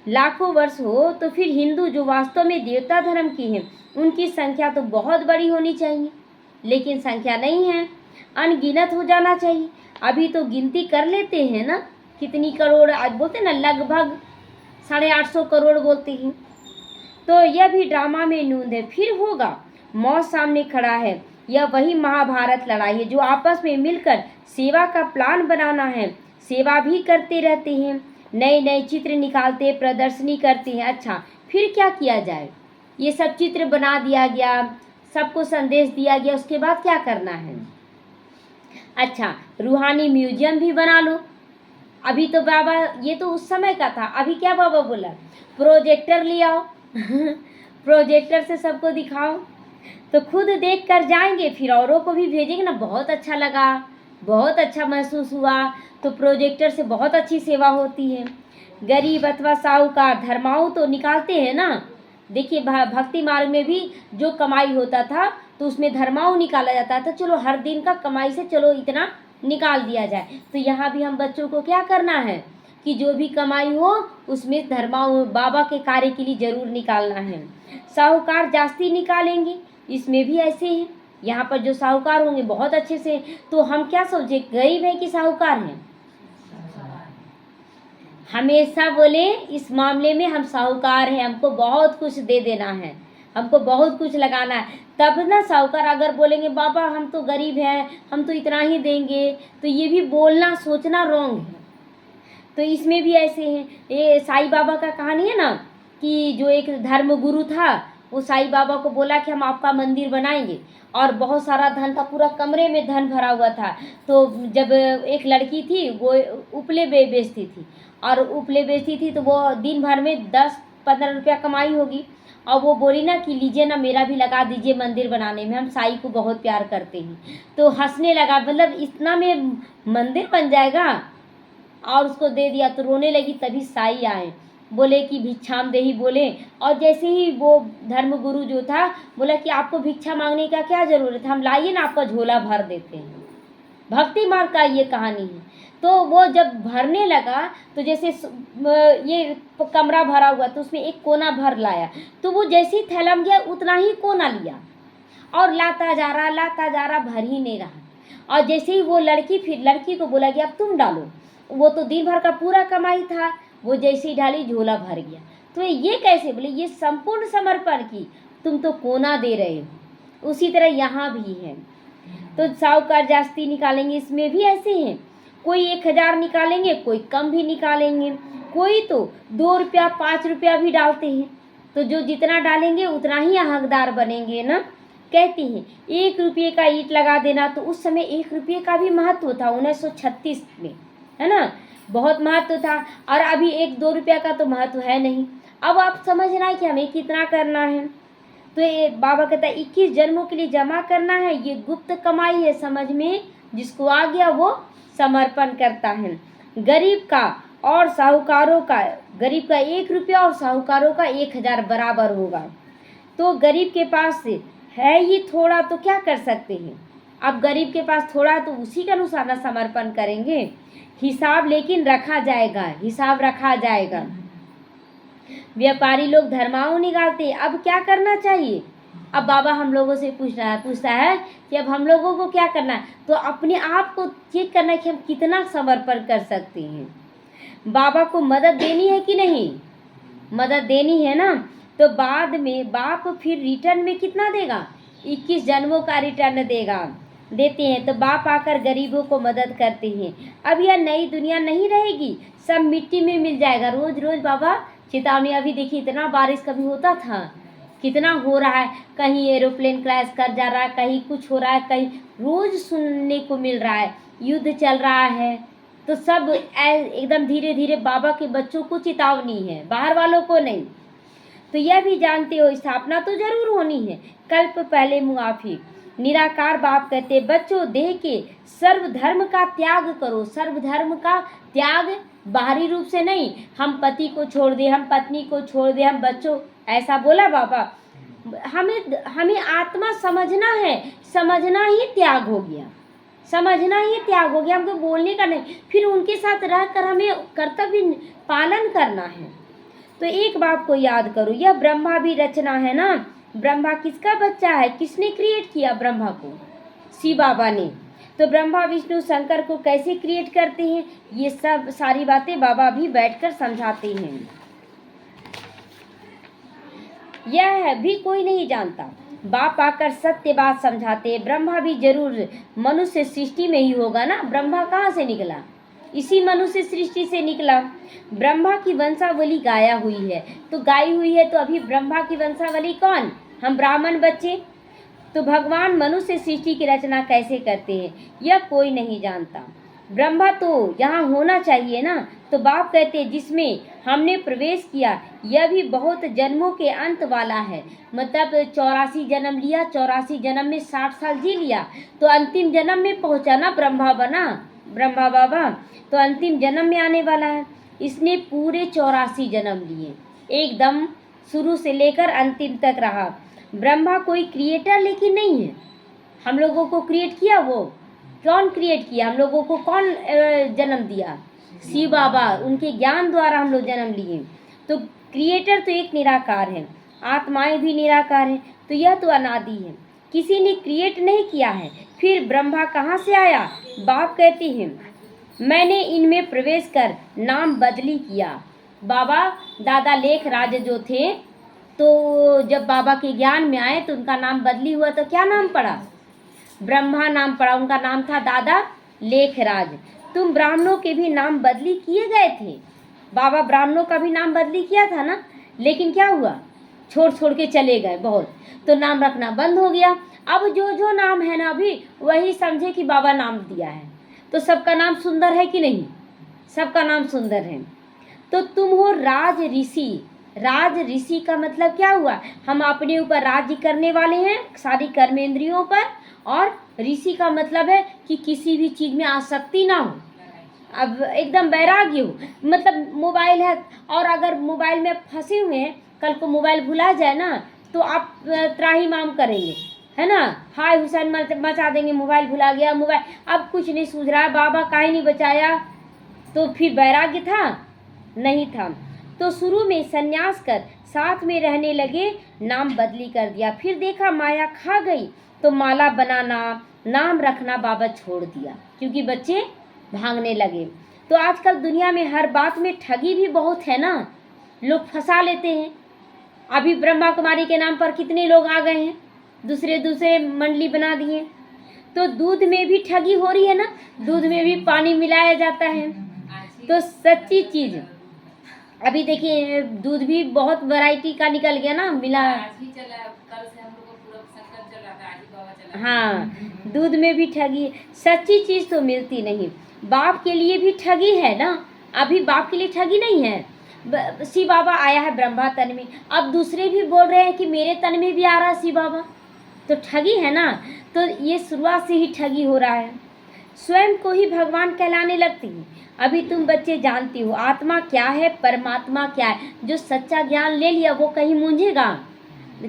A: लाखों वर्ष हो तो फिर हिंदू जो वास्तव में देवता धर्म की हैं उनकी संख्या तो बहुत बड़ी होनी चाहिए, लेकिन संख्या नहीं है, अनगिनत हो जाना चाहिए। अभी तो गिनती कर लेते हैं ना, कितनी करोड़, आज बोलते हैं ना लगभग 850 करोड़ बोलते हैं। तो यह भी ड्रामा में नूंद है। फिर होगा, मौत सामने खड़ा है। यह वही महाभारत लड़ाई है जो आपस में मिलकर सेवा का प्लान बनाना है। सेवा भी करते रहते हैं, नए नए चित्र निकालते, प्रदर्शनी करते हैं। अच्छा, फिर क्या किया जाए? ये सब चित्र बना दिया गया, सबको संदेश दिया गया, उसके बाद क्या करना है? अच्छा, रूहानी म्यूजियम भी बना लो। अभी तो बाबा, ये तो उस समय का था, अभी क्या बाबा बोला? प्रोजेक्टर ले आओ प्रोजेक्टर से सबको दिखाओ, तो खुद देख कर जाएंगे, फिर औरों को भी भेजेंगे ना। बहुत अच्छा लगा, बहुत अच्छा महसूस हुआ, तो प्रोजेक्टर से बहुत अच्छी सेवा होती है। गरीब अथवा साहूकार धर्माऊ तो निकालते हैं ना। देखिए भक्ति मार्ग में भी जो कमाई होता था तो उसमें धर्माऊ निकाला जाता था। चलो हर दिन का कमाई से चलो इतना निकाल दिया जाए। तो यहाँ भी हम बच्चों को क्या करना है कि जो भी कमाई हो उसमें धर्माऊ बाबा के कार्य के लिए जरूर निकालना है। साहूकार जास्ती निकालेंगे, इसमें भी ऐसे हैं। यहाँ पर जो साहूकार होंगे बहुत अच्छे से, तो हम क्या सोचे, गरीब है कि साहूकार हैं? हमेशा बोले इस मामले में हम साहूकार हैं, हमको बहुत कुछ दे देना है, हमको बहुत कुछ लगाना है। तब ना साहूकार अगर बोलेंगे बाबा हम तो गरीब हैं, हम तो इतना ही देंगे, तो ये भी बोलना सोचना रॉन्ग है। तो इसमें भी ऐसे हैं। ये साईं बाबा का कहानी है ना कि जो एक धर्म गुरु था वो साईं बाबा को बोला कि हम आपका मंदिर बनाएंगे, और बहुत सारा धन था, पूरा कमरे में धन भरा हुआ था। तो जब एक लड़की थी वो उपले बेचती थी, और उपले बेचती थी तो वो दिन भर में 10-15 रुपया कमाई होगी, और वो बोली ना कि लीजिए ना मेरा भी लगा दीजिए मंदिर बनाने में, हम साईं को बहुत प्यार करते हैं। तो हंसने लगा, मतलब इतना में मंदिर बन जाएगा, और उसको दे दिया। तो रोने लगी। तभी साईं आए, बोले कि भिक्षाम देही बोले, और जैसे ही वो धर्म गुरु जो था बोला कि आपको भिक्षा मांगने का क्या ज़रूरत है, हम लाइए ना आपका झोला भर देते हैं। भक्ति मार्ग का ये कहानी है। तो वो जब भरने लगा तो जैसे ये कमरा भरा हुआ तो उसमें एक कोना भर लाया, तो वो जैसे ही थैला में गया उतना ही कोना लिया, और लाता जा रहा, भर ही नहीं रहा। और जैसे ही वो लड़की, फिर लड़की को बोला कि अब तुम डालो, वो तो दिन भर का पूरा कमाई था, वो जैसे ही डाली झोला भर गया। तो ये कैसे? बोले ये संपूर्ण समर्पण की, तुम तो कोना दे रहे हो। उसी तरह यहाँ भी है। तो साहूकार जास्ती निकालेंगे, इसमें भी ऐसे हैं। कोई 1000 निकालेंगे, कोई कम भी निकालेंगे, कोई तो 2 रुपया 5 रुपया भी डालते हैं। तो जो जितना डालेंगे उतना ही हकदार बनेंगे ना। कहते हैं 1 रुपये का ईंट लगा देना, तो उस समय 1 रुपये का भी महत्व था 1936 में, है ना, बहुत महत्व था। और अभी 1-2 रुपया का तो महत्व है नहीं। अब आप समझना है कि हमें कितना करना है। तो ये बाबा कहता है 21 जन्मों के लिए जमा करना है, ये गुप्त कमाई है, समझ में जिसको आ गया वो समर्पण करता है। गरीब का और साहूकारों का, गरीब का 1 रुपया और साहूकारों का 1000 बराबर होगा। तो गरीब के पास है ही थोड़ा तो क्या कर सकते हैं। अब गरीब के पास थोड़ा तो उसी के अनुसार ना समर्पण करेंगे। हिसाब लेकिन रखा जाएगा, हिसाब रखा जाएगा। व्यापारी लोग धर्माओं निकालते, अब क्या करना चाहिए? अब बाबा हम लोगों से पूछता है कि अब हम लोगों को क्या करना है। तो अपने आप को चेक करना है कि हम कितना समर्पण कर सकते हैं। बाबा को मदद देनी है कि नहीं? मदद देनी है ना। तो बाद में बाप फिर रिटर्न में कितना देगा? 21 जन्मों का रिटर्न देते हैं। तो बाप आकर गरीबों को मदद करते हैं। अब यह नई दुनिया नहीं रहेगी, सब मिट्टी में मिल जाएगा। रोज रोज बाबा चेतावनी, अभी देखिए इतना बारिश कभी होता था कितना हो रहा है, कहीं एरोप्लेन क्रैश कर जा रहा है, कहीं कुछ हो रहा है, कहीं रोज सुनने को मिल रहा है, युद्ध चल रहा है। तो सब एकदम धीरे धीरे बाबा के बच्चों को चेतावनी है, बाहर वालों को नहीं। तो यह भी जानते हो स्थापना तो जरूर होनी है, कल्प पहले मुआफी। निराकार बाप कहते बच्चों देह के सर्वधर्म का त्याग करो। सर्वधर्म का त्याग बाहरी रूप से नहीं, हम पति को छोड़ दे, हम पत्नी को छोड़ दे, हम बच्चों, ऐसा बोला बाबा। हमें आत्मा समझना है, समझना ही त्याग हो गया, समझना ही त्याग हो गया। हमको बोलने का नहीं, फिर उनके साथ रहकर हमें कर्तव्य पालन करना है। तो एक बात को याद करो, यह ब्रह्मा भी रचना है ना। ब्रह्मा किसका बच्चा है, किसने क्रिएट किया ब्रह्मा को? शिव बाबा ने। तो ब्रह्मा विष्णु शंकर को कैसे क्रिएट करते हैं, ये सब सारी बातें बाबा भी बैठकर समझाते हैं। यह भी कोई नहीं जानता, बाप आकर सत्य बात समझाते। ब्रह्मा भी जरूर मनुष्य सृष्टि में ही होगा ना, ब्रह्मा कहाँ से निकला? इसी मनुष्य सृष्टि से निकला। ब्रह्मा की वंशावली गाया हुई है, तो गाई हुई है, तो अभी ब्रह्मा की वंशावली कौन? हम ब्राह्मण बच्चे। तो भगवान मनुष्य सृष्टि की रचना कैसे करते हैं, यह कोई नहीं जानता। ब्रह्मा तो यहाँ होना चाहिए ना। तो बाप कहते जिसमें हमने प्रवेश किया, यह भी बहुत जन्मों के अंत वाला है। मतलब 84 जन्म लिया, 84 जन्म में 60 साल जी लिया, तो अंतिम जन्म में पहुँचा ना, ब्रह्मा बना ब्रह्मा बाबा। तो अंतिम जन्म में आने वाला है। इसने पूरे 84 जन्म लिए, एकदम शुरू से लेकर अंतिम तक रहा। ब्रह्मा कोई क्रिएटर लेकिन नहीं है, हम लोगों को क्रिएट किया। वो कौन क्रिएट किया? हम लोगों को कौन जन्म दिया? शिव बाबा, उनके ज्ञान द्वारा हम लोग जन्म लिए। तो क्रिएटर तो एक निराकार है, आत्माएं भी निराकार हैं। तो यह तो अनादि है, किसी ने क्रिएट नहीं किया है। फिर ब्रह्मा कहाँ से आया? बाप कहते हैं मैंने इनमें प्रवेश कर नाम बदली किया। बाबा दादा लेख राज जो थे, तो जब बाबा के ज्ञान में आए तो उनका नाम बदली हुआ। तो क्या नाम पड़ा? ब्रह्मा नाम पड़ा। उनका नाम था दादा लेखराज। तुम ब्राह्मणों के भी नाम बदली किए गए थे, बाबा ब्राह्मणों का भी नाम बदली किया था ना। लेकिन क्या हुआ? छोड़ छोड़ के चले गए बहुत, तो नाम रखना बंद हो गया। अब जो जो नाम है ना, अभी वही समझे कि बाबा नाम दिया है। तो सबका नाम सुंदर है कि नहीं? सबका नाम सुंदर है। तो तुम हो राज ऋषि। राज ऋषि का मतलब क्या हुआ? हम अपने ऊपर राज्य करने वाले हैं, सारी कर्मेंद्रियों पर। और ऋषि का मतलब है कि किसी भी चीज़ में आसक्ति ना हो, अब एकदम वैराग्य हो। मतलब मोबाइल है, और अगर मोबाइल में फंसे हुए हैं, कल को मोबाइल भुला जाए ना, तो आप त्राहिमाम करेंगे, है ना, हाय हुसैन मचा देंगे, मोबाइल भुला गया, मोबाइल अब कुछ नहीं सूझ रहा, बाबा काहे नहीं बचाया। तो फिर वैराग्य था? नहीं था। तो शुरू में संन्यास कर साथ में रहने लगे, नाम बदली कर दिया। फिर देखा माया खा गई, तो माला बनाना, नाम रखना बाबा छोड़ दिया, क्योंकि बच्चे भागने लगे। तो आजकल दुनिया में हर बात में ठगी भी बहुत है ना, लोग फंसा लेते हैं। अभी ब्रह्मा कुमारी के नाम पर कितने लोग आ गए हैं, दूसरे दूसरे मंडली बना दिए। तो दूध में भी ठगी हो रही है ना, दूध में भी पानी मिलाया जाता है। तो सच्ची चीज़, अभी देखिए दूध भी बहुत वैरायटी का निकल गया ना, मिला। हाँ, दूध में भी ठगी, सच्ची चीज़ तो मिलती नहीं। बाप के लिए भी ठगी है ना, अभी बाप के लिए ठगी नहीं है। शिव बाबा आया है ब्रह्मा तन में, अब दूसरे भी बोल रहे हैं कि मेरे तन में भी आ रहा है शिव बाबा, तो ठगी है ना। तो ये शुरुआत से ही ठगी हो रहा है, स्वयं को ही भगवान कहलाने लगती है। अभी तुम बच्चे जानती हो आत्मा क्या है, परमात्मा क्या है। जो सच्चा ज्ञान ले लिया वो कहीं मूंझेगा?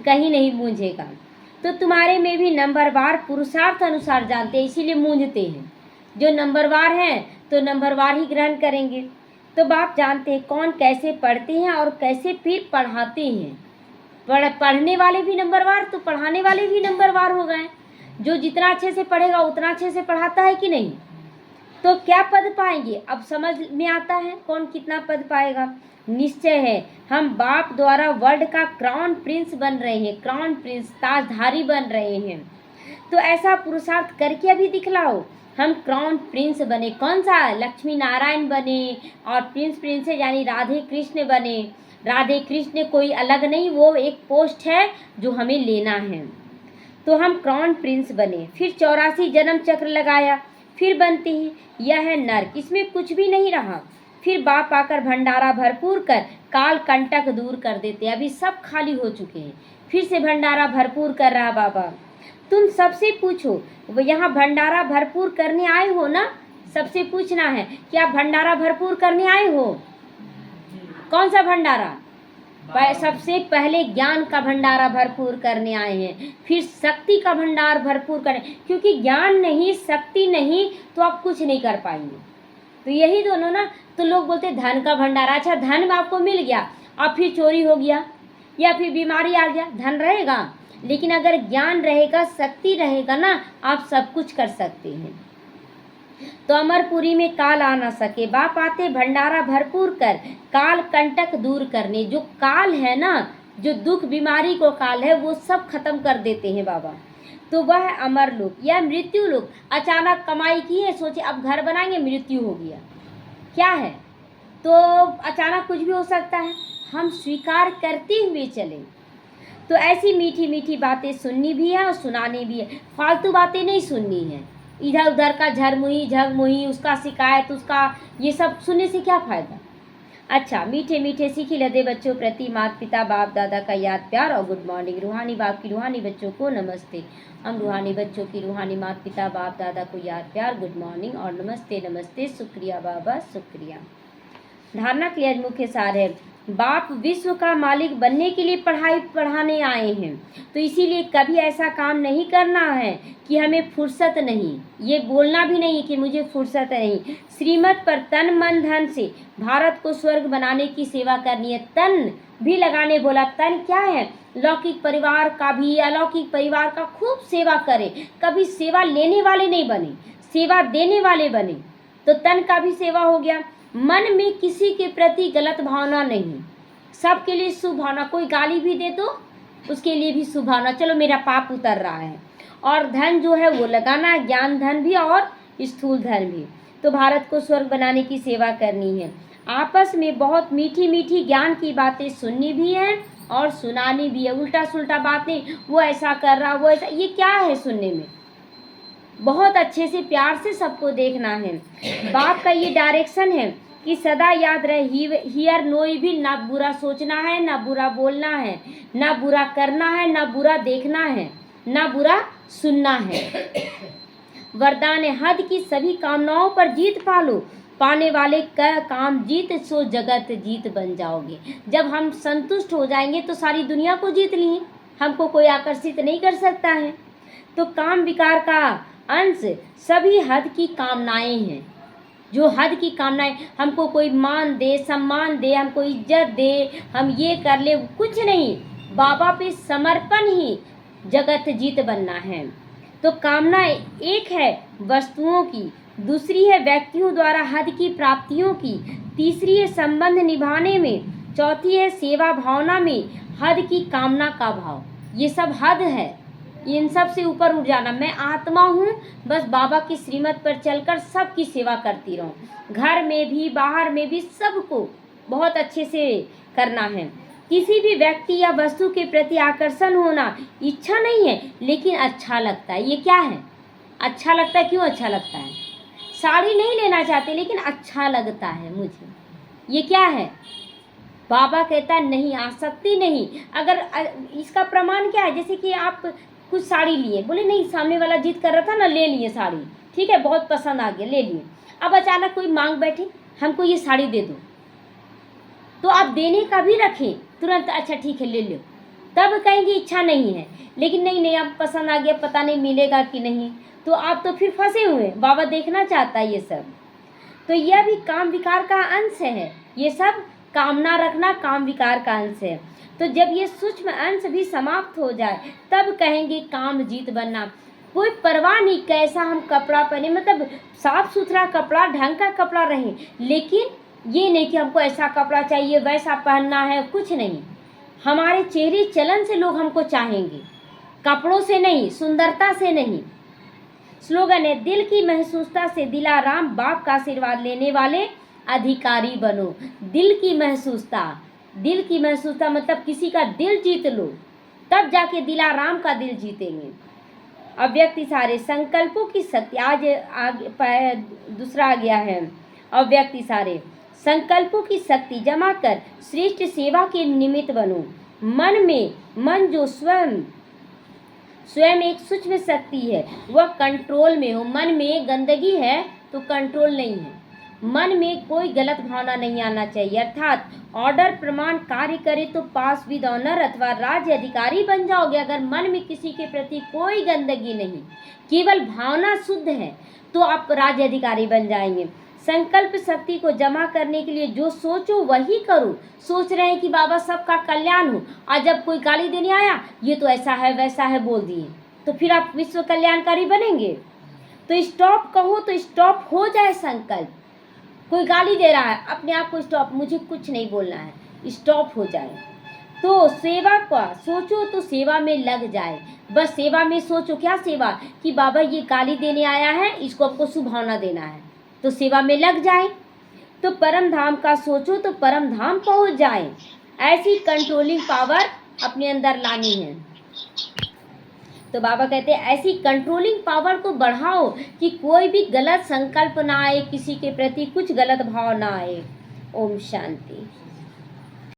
A: कहीं नहीं मूंझेगा। तो तुम्हारे में भी नंबरवार पुरुषार्थ अनुसार जानते हैं, इसीलिए मूंझते हैं। जो नंबरवार हैं तो नंबरवार ही ग्रहण करेंगे। तो बाप जानते हैं कौन कैसे पढ़ते हैं और कैसे फिर पढ़ाते हैं। पढ़ने वाले भी नंबरवार, तो पढ़ाने वाले भी नंबरवार हो गए। जो जितना अच्छे से पढ़ेगा उतना अच्छे से पढ़ाता है कि नहीं। तो क्या पद पाएंगे, अब समझ में आता है कौन कितना पद पाएगा। निश्चय है हम बाप द्वारा वर्ल्ड का क्राउन प्रिंस बन रहे हैं, क्राउन प्रिंस, ताजधारी बन रहे हैं। तो ऐसा पुरुषार्थ करके अभी दिखलाओ, हम क्राउन प्रिंस बने। कौन सा? लक्ष्मी नारायण बने, और प्रिंस यानी राधे कृष्ण बने। राधे कृष्ण कोई अलग नहीं, वो एक पोस्ट है जो हमें लेना है। तो हम क्राउन प्रिंस बने, फिर 84 जन्म चक्र लगाया, फिर बनते हैं, यह है नर्क, इसमें कुछ भी नहीं रहा। फिर बाप आकर भंडारा भरपूर कर काल कंटक दूर कर देते। अभी सब खाली हो चुके हैं, फिर से भंडारा भरपूर कर रहा बाबा। तुम सबसे पूछो, वो यहाँ भंडारा भरपूर करने आए हो ना? सबसे पूछना है कि आप भंडारा भरपूर करने आए हो? कौन सा भंडारा? सबसे पहले ज्ञान का भंडारा भरपूर करने आए हैं, फिर शक्ति का भंडार भरपूर करें, क्योंकि ज्ञान नहीं, शक्ति नहीं तो आप कुछ नहीं कर पाएंगे। तो यही दोनों ना। तो लोग बोलते धन का भंडारा, अच्छा धन आपको मिल गया, अब फिर चोरी हो गया या फिर बीमारी आ गया, धन रहेगा। लेकिन अगर ज्ञान रहेगा, शक्ति रहेगा ना, आप सब कुछ कर सकते हैं। तो अमरपुरी में काल आ ना सके, बाप आते भंडारा भरपूर कर काल कंटक दूर करने। जो काल है ना, जो दुख बीमारी को काल है, वो सब खत्म कर देते हैं बाबा। तो वह अमर लोग या मृत्यु लोग, अचानक कमाई की है, सोचे अब घर बनाएंगे, मृत्यु हो गया, क्या है? तो अचानक कुछ भी हो सकता है, हम स्वीकार करते हुए चले। तो ऐसी मीठी मीठी बातें सुननी भी है और सुनानी भी है, फालतू बातें नहीं सुननी है। इधर उधर का झरमुही झगमुही, उसका शिकायत, उसका ये सब सुनने से क्या फ़ायदा। अच्छा, मीठे मीठे सीखी लदे बच्चों प्रति माता पिता बाप दादा का याद प्यार और गुड मॉर्निंग। रूहानी बाप की रूहानी बच्चों को नमस्ते। हम रूहानी बच्चों की रूहानी माता पिता बाप दादा को याद प्यार, गुड मॉर्निंग और नमस्ते नमस्ते, शुक्रिया बाबा शुक्रिया। धारणा के लिए मुख्य सार है, बाप विश्व का मालिक बनने के लिए पढ़ाने आए हैं। तो इसीलिए कभी ऐसा काम नहीं करना है कि हमें फुर्सत नहीं, ये बोलना भी नहीं कि मुझे फुर्सत नहीं। श्रीमत पर तन मन धन से भारत को स्वर्ग बनाने की सेवा करनी है। तन भी लगाने बोला, तन क्या है? लौकिक परिवार का भी, अलौकिक परिवार का खूब सेवा करें। कभी सेवा लेने वाले नहीं बने, सेवा देने वाले बने। तो तन का भी सेवा हो गया। मन में किसी के प्रति गलत भावना नहीं, सबके लिए शुभ भावना। कोई गाली भी दे तो उसके लिए भी शुभ भावना, चलो मेरा पाप उतर रहा है। और धन जो है वो लगाना है, ज्ञान धन भी और स्थूल धन भी। तो भारत को स्वर्ग बनाने की सेवा करनी है। आपस में बहुत मीठी मीठी ज्ञान की बातें सुननी भी है और सुनानी भी है। उल्टा सुल्टा बातें, वो ऐसा कर रहा, वो ऐसा, ये क्या है सुनने में? बहुत अच्छे से प्यार से सबको देखना है। बाप का ये डायरेक्शन है कि सदा याद रहे, हियर नो इविल, ना बुरा सोचना है, ना बुरा बोलना है, ना बुरा करना है, ना बुरा देखना है, ना बुरा सुनना है। वरदान है, हद की सभी कामनाओं पर जीत पालो, पाने वाले का काम जीत सो जगत जीत बन जाओगे। जब हम संतुष्ट हो जाएंगे तो सारी दुनिया को जीत लिए, हमको कोई आकर्षित नहीं कर सकता है। तो काम विकार का अंश सभी हद की कामनाएं हैं। जो हद की कामनाएं, हमको कोई मान दे, सम्मान दे, हमको इज्जत दे, हम ये कर ले, कुछ नहीं। बाबा पे समर्पण ही जगत जीत बनना है। तो कामना एक है वस्तुओं की, दूसरी है व्यक्तियों द्वारा हद की प्राप्तियों की, तीसरी है संबंध निभाने में, चौथी है सेवा भावना में हद की कामना का भाव। ये सब हद है, इन सब से ऊपर उठ जाना। मैं आत्मा हूँ, बस बाबा की श्रीमत पर चलकर सबकी सेवा करती रहूँ। घर में भी, बाहर में भी, सबको बहुत अच्छे से करना है। किसी भी व्यक्ति या वस्तु के प्रति आकर्षण होना इच्छा नहीं है, लेकिन अच्छा लगता है। ये क्या है? अच्छा लगता है। क्यों अच्छा लगता है? साड़ी नहीं लेना चाहते, लेकिन अच्छा लगता है मुझे। ये क्या है? बाबा कहता है नहीं, आसक्ति नहीं। अगर इसका प्रमाण क्या है? जैसे कि आप कुछ साड़ी लिए, बोले नहीं, सामने वाला जिद कर रहा था ना, ले लिए साड़ी, ठीक है, बहुत पसंद आ गया, ले लिए। अब अचानक कोई मांग बैठे, हमको ये साड़ी दे दो, तो आप देने का भी रखें तुरंत, अच्छा ठीक है ले लो, तब कहेंगे इच्छा नहीं है। लेकिन नहीं नहीं, अब पसंद आ गया, पता नहीं मिलेगा कि नहीं, तो आप तो फिर फंसे हुए। बाबा देखना चाहता है ये सब। तो यह भी काम विकार का अंश है। ये सब कामना रखना काम विकार का अंश है। तो जब ये सूक्ष्म अंश भी समाप्त हो जाए, तब कहेंगे काम जीत बनना। कोई परवाह नहीं कैसा हम कपड़ा पहने, मतलब साफ सुथरा कपड़ा, ढंग का कपड़ा रहे, लेकिन ये नहीं कि हमको ऐसा कपड़ा चाहिए, वैसा पहनना है, कुछ नहीं। हमारे चेहरे चलन से लोग हमको चाहेंगे, कपड़ों से नहीं, सुंदरता से नहीं। स्लोगन है, दिल की महसूसता से दिलाराम, बाप का आशीर्वाद लेने वाले अधिकारी बनो। दिल की महसूसता, दिल की महसूसता मतलब किसी का दिल जीत लो, तब जाके दिलाराम का दिल जीतेंगे। अव्यक्त इशारे, संकल्पों की शक्ति। आज आगे दूसरा आ गया है, अव्यक्त इशारे। संकल्पों की शक्ति जमा कर श्रेष्ठ सेवा के निमित्त बनो। मन जो स्वयं एक सूक्ष्म शक्ति है, वह कंट्रोल में हो। मन में गंदगी है तो कंट्रोल नहीं है। मन में कोई गलत भावना नहीं आना चाहिए, अर्थात ऑर्डर प्रमाण कार्य करे तो पास विद ऑनर अथवा राज्य अधिकारी बन जाओगे। अगर मन में किसी के प्रति कोई गंदगी नहीं, केवल भावना शुद्ध है, तो आप राज्य अधिकारी बन जाएंगे। संकल्प शक्ति को जमा करने के लिए जो सोचो वही करो। सोच रहे हैं कि बाबा सबका कल्याण हो, आज जब कोई गाली देने आया, ये तो ऐसा है वैसा है बोल दिए, तो फिर आप विश्व कल्याणकारी बनेंगे? तो स्टॉप कहो तो स्टॉप हो जाए संकल्प। कोई गाली दे रहा है, अपने आप को स्टॉप, मुझे कुछ नहीं बोलना है, स्टॉप हो जाए। तो सेवा का सोचो तो सेवा में लग जाए। बस सेवा में सोचो, क्या सेवा? कि बाबा ये गाली देने आया है, इसको आपको सुभावना देना है, तो सेवा में लग जाए। तो परम धाम का सोचो तो परम धाम पहुंच जाए। ऐसी कंट्रोलिंग पावर अपने अंदर लानी है। तो बाबा कहते हैं ऐसी कंट्रोलिंग पावर को बढ़ाओ कि कोई भी गलत संकल्प ना आए, किसी के प्रति कुछ गलत भाव ना आए। ओम शांति।